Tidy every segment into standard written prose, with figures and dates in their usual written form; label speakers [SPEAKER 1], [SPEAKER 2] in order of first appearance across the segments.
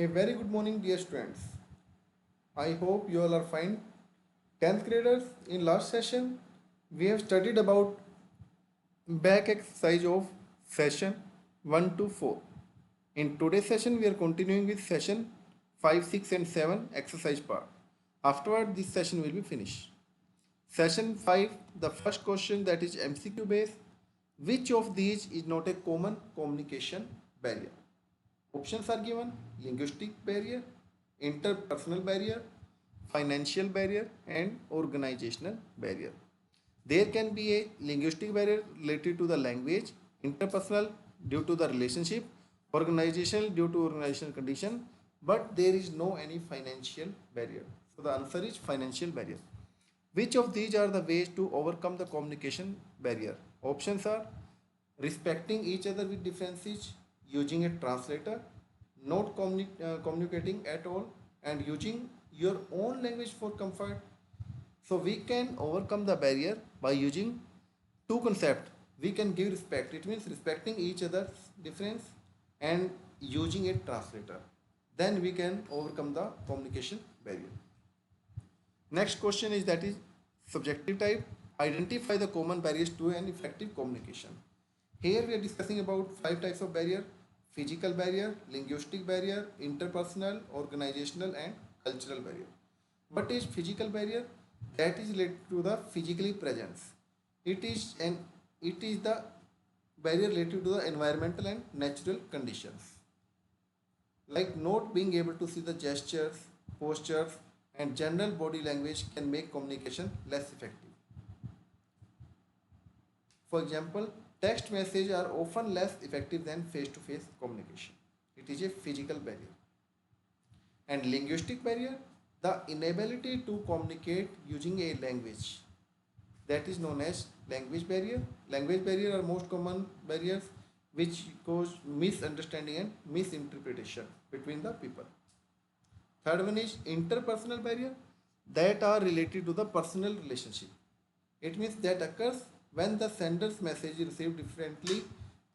[SPEAKER 1] A very good morning, dear students. I hope you all are fine. 10th graders, in last session, we have studied about back exercise of session 1 to 4. In today's session, we are continuing with session 5, 6, and 7 exercise part. Afterward, this session will be finished. Session 5, the first question, that is MCQ based. Which of these is not a common communication barrier? Options are given: linguistic barrier, interpersonal barrier, financial barrier, and organizational barrier. There can be a linguistic barrier related to the language, interpersonal due to the relationship, organizational due to organizational condition, but there is no any financial barrier. So the answer is financial barrier. Which of these are the ways to overcome the communication barrier? Options are respecting each other with differences, using a translator, not communicating at all, and using your own language for comfort. So we can overcome the barrier by using two concepts. We can give respect. It means respecting each other's difference and using a translator. Then we can overcome the communication barrier. Next question is, that is subjective type. Identify the common barriers to an effective communication. Here we are discussing about 5 types of barrier: physical barrier, linguistic barrier, interpersonal, organizational, and cultural barrier. What is physical barrier? That is related to the physically presence. It is the barrier related to the environmental and natural conditions, like not being able to see the gestures, postures, and general body language can make communication less effective. For example, text messages are often less effective than face-to-face communication. It is a physical barrier. And linguistic barrier, the inability to communicate using a language, that is known as language barrier. Language barrier are most common barriers which cause misunderstanding and misinterpretation between the people. Third one is interpersonal barrier, that are related to the personal relationship. It means that occurs when the sender's message is received differently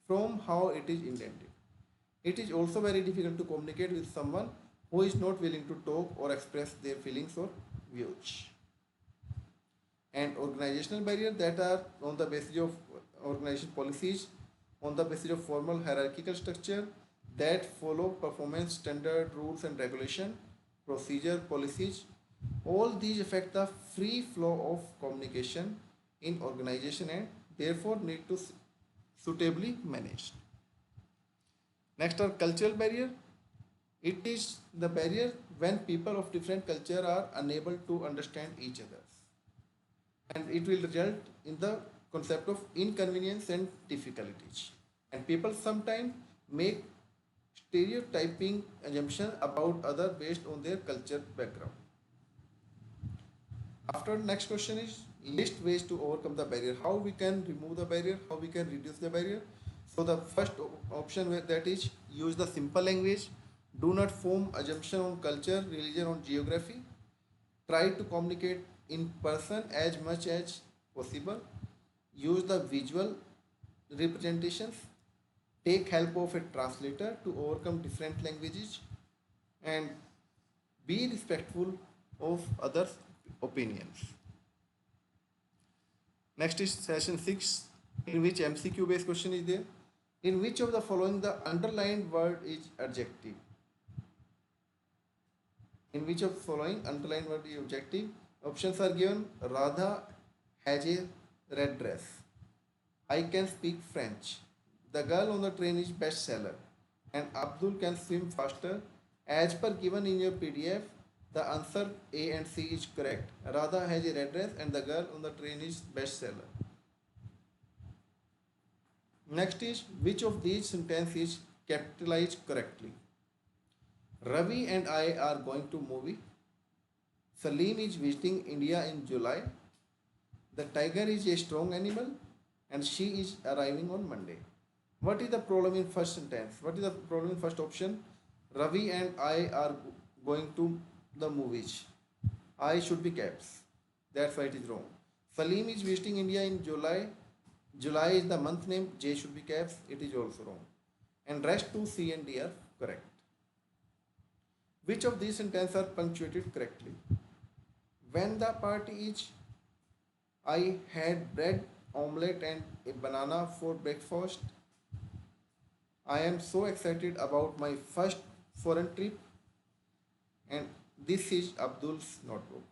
[SPEAKER 1] from how it is intended. It is also very difficult to communicate with someone who is not willing to talk or express their feelings or views. And organizational barrier, that are on the basis of organization policies, on the basis of formal hierarchical structure, that follow performance standard rules and regulation, procedure, policies. All these affect the free flow of communication in organization and therefore need to suitably managed. Next are cultural barrier. It is the barrier when people of different culture are unable to understand each other, and it will result in the concept of inconvenience and difficulties. And people sometimes make stereotyping assumption about other based on their culture background. After, next question is list ways to overcome the barrier. How we can remove the barrier, how we can reduce the barrier. So the first option, that is use the simple language. Do not form assumption on culture, religion, or geography. Try to communicate in person as much as possible. Use the visual representations. Take help of a translator to overcome different languages, and be respectful of others' opinions. Next is session 6, in which MCQ based question is there. In which of the following the underlined word is adjective? In which of the following underlined word is adjective? Options are given: Radha has a red dress. I can speak French. The girl on the train is bestseller. And Abdul can swim faster. As per given in your PDF, the answer A and C is correct. Radha has a red dress and the girl on the train is bestseller. Next is, which of these sentences is capitalized correctly? Ravi and I are going to movie. Salim is visiting India in July. The tiger is a strong animal and she is arriving on Monday. What is the problem in first sentence? What is the problem in first option? Ravi and I are going to the movies. I should be caps. That's why it is wrong. Salim is visiting India in July. July is the month name. J should be caps. It is also wrong. And rest 2, C and D are correct. Which of these sentences are punctuated correctly? When the party is, I had bread, omelette, and a banana for breakfast. I am so excited about my first foreign trip, and this is Abdul's notebook.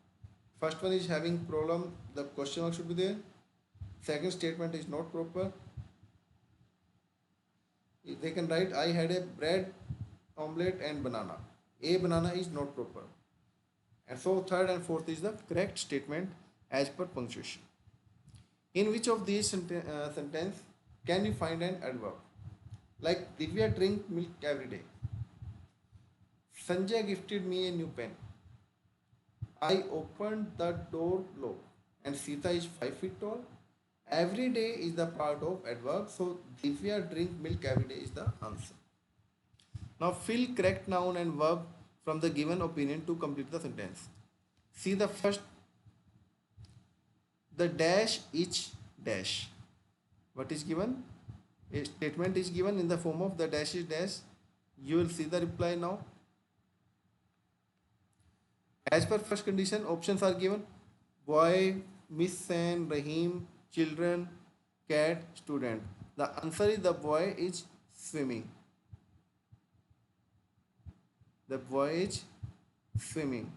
[SPEAKER 1] First one is having problem, the question mark should be there. Second statement is not proper. They can write I had a bread, omelette, and banana. A banana is not proper. And so third and fourth is the correct statement as per punctuation. In which of these sentence can you find an adverb? Like Divya drink milk every day. Sanjay gifted me a new pen. I opened the door low. And Sita is 5 feet tall. Every day is the part of adverb. So Divya drink milk every day is the answer. Now fill correct noun and verb from the given opinion to complete the sentence. See the first, the dash each dash. What is given? A statement is given in the form of the dash is dash. You will see the reply now. As per first condition, options are given. Boy, Miss Sen, Rahim, children, cat, student. The answer is the boy is swimming. The boy is swimming.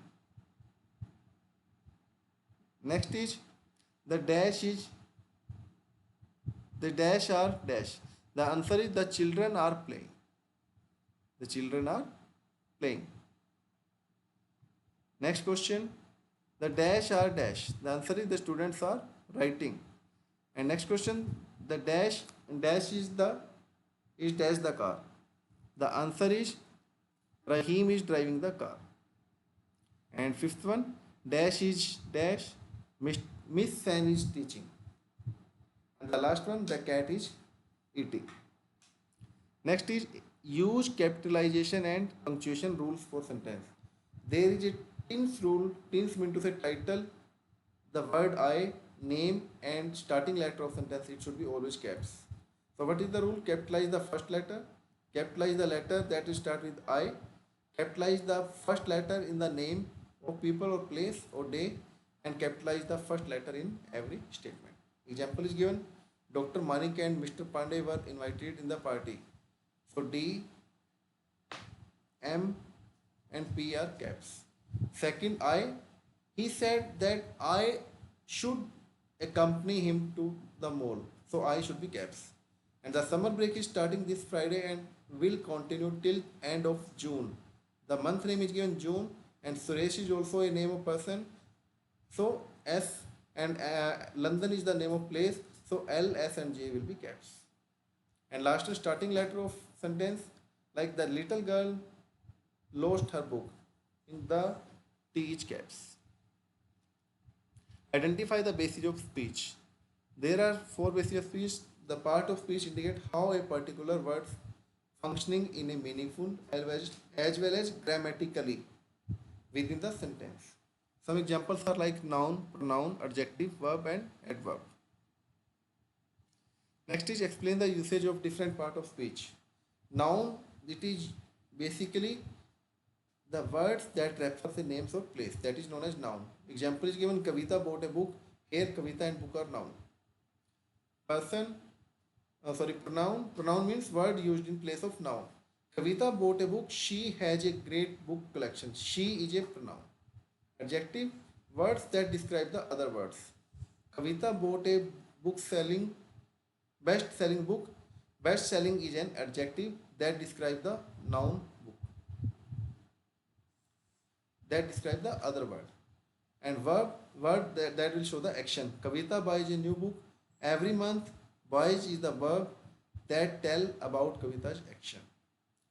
[SPEAKER 1] Next is the dash is, the dash are dash. The answer is the children are playing. The children are playing. Next question, the dash are dash. The answer is the students are writing. And next question, the dash is dash the car. The answer is Rahim is driving the car. And fifth one, dash is dash. Miss San is teaching. And the last one, the cat is eating. Next is use capitalization and punctuation rules for sentence. There is a teens rule. Teens mean to say title, the word I, name, and starting letter of sentence. It should be always caps. So what is the rule? Capitalize the first letter. Capitalize the letter that will start with I. Capitalize the first letter in the name of people or place or day, and capitalize the first letter in every statement. Example is given. Dr. Manik and Mr. Pandey were invited in the party. So D, M, and P are caps. Second, I. He said that I should accompany him to the mall. So I should be caps. And the summer break is starting this Friday and will continue till end of June. The month name is given June, and Suresh is also a name of person. So S, and London is the name of place. So L, S, and J will be caps. And last starting letter of sentence, like the little girl lost her book. In the T is caps. Identify the basis of speech. There are four bases of speech. The part of speech indicate how a particular word functioning in a meaningful as well as grammatically within the sentence. Some examples are like noun, pronoun, adjective, verb, and adverb. Next is explain the usage of different part of speech. Noun, it is basically the words that refer the names of place, that is known as noun. Example is given, Kavita bought a book. Here Kavita and book are noun. Pronoun means word used in place of noun. Kavita bought a book. She has a great book collection. She is a pronoun. Adjective, words that describe the other words. Kavita bought a best-selling book. Best-selling is an adjective that describes the noun book, that describes the other word. And verb, word that will show the action. Kavita buys a new book. Every month, buys is the verb that tell about Kavita's action.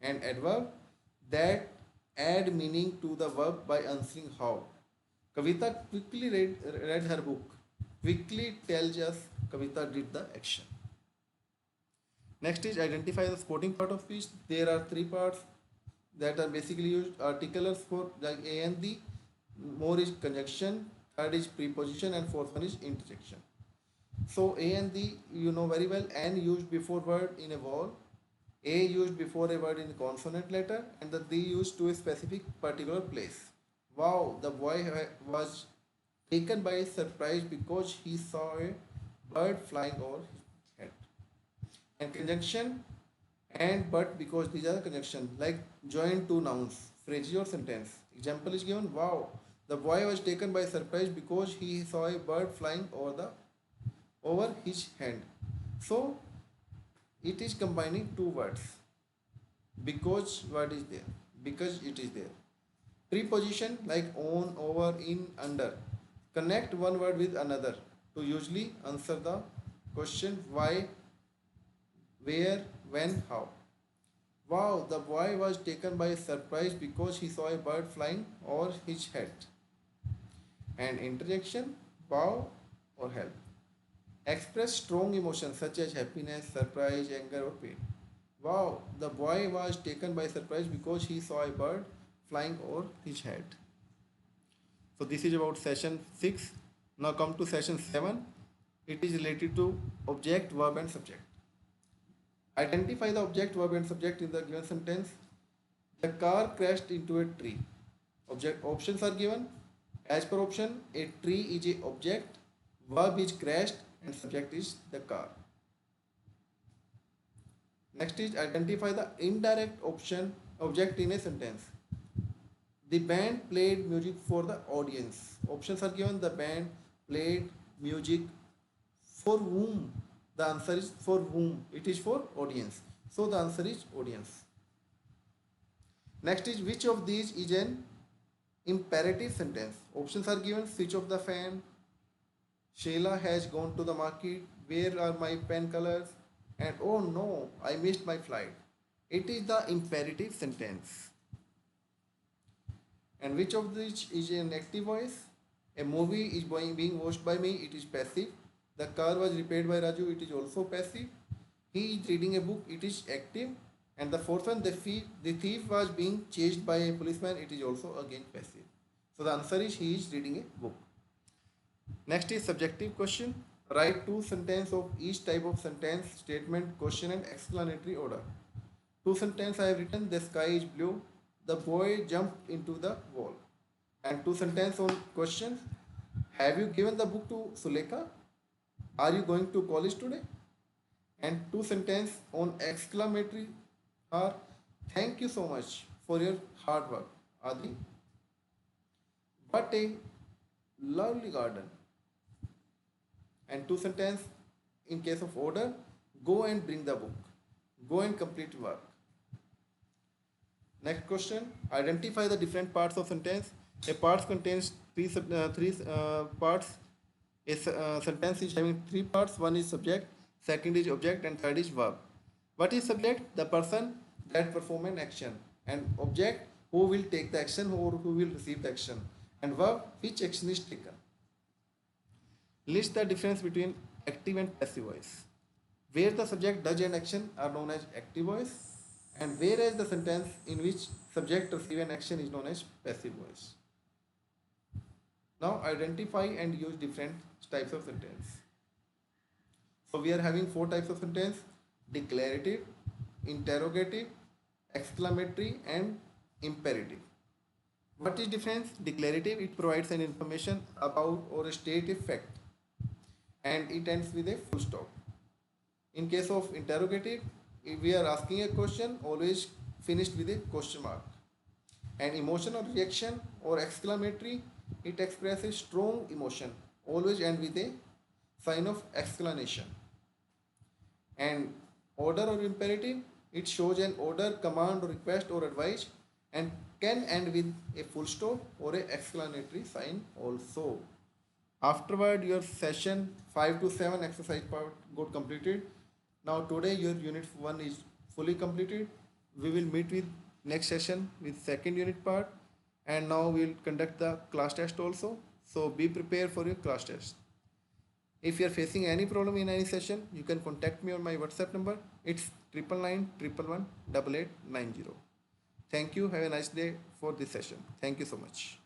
[SPEAKER 1] And adverb, that add meaning to the verb by answering how. Kavita quickly read her book. Quickly tells us Kavita did the action. Next is identify the supporting part of speech. There are three parts that are basically used. Articulars for like A and the. More is conjunction. Third is preposition, and fourth one is interjection. So A and the you know very well. And used before word in a vowel. A used before a word in consonant letter, and the D used to a specific particular place. Wow, the boy was taken by surprise because he saw a bird flying over his head. And conjunction and but because these are conjunction like join two nouns, phrases or sentence. Example is given. Wow, the boy was taken by surprise because he saw a bird flying over his hand. So it is combining two words. Because word is there. Because it is there. Preposition like on, over, in, under. Connect one word with another to usually answer the question why, where, when, how. Wow, the boy was taken by surprise because he saw a bird flying over his head. And interjection, wow or help. Express strong emotions such as happiness, surprise, anger, or pain. Wow, the boy was taken by surprise because he saw a bird flying over his head. So this is about session 6. Now come to session 7. It is related to object, verb and subject. Identify the object, verb and subject in the given sentence. The car crashed into a tree. Object options are given. As per option, a tree is a object, verb is crashed and subject is the car. Next is identify the indirect object in a sentence. The band played music for the audience. Options are given. The band played music for whom? The answer is for whom. It is for audience. So the answer is audience. Next is which of these is an imperative sentence. Options are given. Switch off the fan. Sheila has gone to the market. Where are my pen colors? And oh no, I missed my flight. It is the imperative sentence. And which of these is an active voice? A movie is being watched by me. It is passive. The car was repaired by Raju. It is also passive. He is reading a book. It is active. And the fourth one, the thief was being chased by a policeman. It is also again passive. So the answer is he is reading a book. Next is subjective question. Write two sentences of each type of sentence, statement, question and explanatory order. Two sentences I have written. The sky is blue. The boy jumped into the wall. And two sentences on questions. Have you given the book to Sulekha? Are you going to college today? And two sentences on exclamatory are thank you so much for your hard work, Adi. What a lovely garden. And two sentences in case of order, go and bring the book. Go and complete work. Next question, identify the different parts of sentence. A part contains three parts. A sentence is having three parts. One is subject, second is object and third is verb. What is subject? The person that perform an action. And object, who will take the action or who will receive the action. And verb, which action is taken. List the difference between active and passive voice. Where the subject does an action are known as active voice, and whereas the sentence in which subject receive an action is known as passive voice. Now identify and use different types of sentence. So we are having four types of sentence: declarative, interrogative, exclamatory and imperative. What is difference? Declarative, it provides an information about or state a fact and it ends with a full stop. In case of interrogative, if we are asking a question, always finished with a question mark. And emotion or reaction or exclamatory, it expresses strong emotion, always end with a sign of exclamation. And order or imperative, it shows an order, command or request or advice and can end with a full stop or a exclamatory sign also. Afterward, your session 5 to 7 exercise part got completed. Now today your unit 1 is fully completed. We will meet with next session with second unit part, and now we will conduct the class test also. So be prepared for your class test. If you are facing any problem in any session, you can contact me on my WhatsApp number. It's 999 111 8890. Thank you. Have a nice day for this session. Thank you so much.